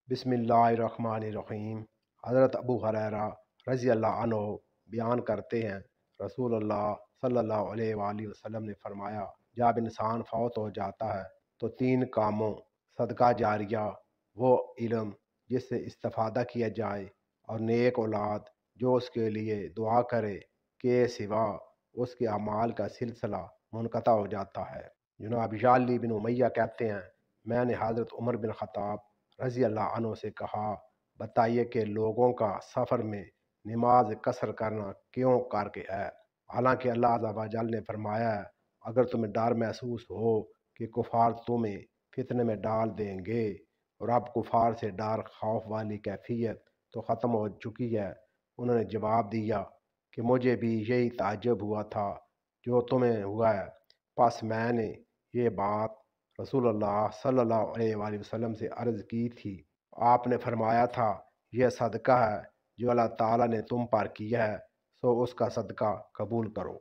बिस्मिल्लाहिर्रहमानिर्रहीम। हज़रत अबू हुरैरा रज़ी अल्लाह अन्हु बयान करते हैं, रसूल अल्लाह सल्लल्लाहु अलैहि वसल्लम ने फरमाया, जब इंसान फौत हो जाता है तो तीन कामों, सदका जारिया, वो इल्म जिससे इस्तिफादा किया जाए, और नेक औलाद जो उसके लिए दुआ करे, के सिवा उसके अमाल का सिलसिला मुनक़ता हो जाता है। जनाब याली बिन उमैया कहते हैं, मैंने हज़रत उमर बिन ख़त्ताब रज़ी अल्लाह अन्हु से कहा, बताइए कि लोगों का सफ़र में नमाज कसर करना क्यों करके है। हालांकि अल्लाह अज़्ज़ा व जल ने फरमाया है, अगर तुम्हें डर महसूस हो कि कुफार तुम्हें फितने में डाल देंगे, और अब कुफार से डर खौफ वाली कैफियत तो ख़त्म हो चुकी है। उन्होंने जवाब दिया कि मुझे भी यही ताज्जुब हुआ था जो तुम्हें हुआ है। बस मैंने ये बात रसूलुल्लाह सल्लल्लाहु अलैहि वसल्लम से अर्ज़ की थी। आपने फरमाया था, यह सदका है जो अल्लाह ताला ने तुम पर किया है, सो उसका सदका कबूल करो।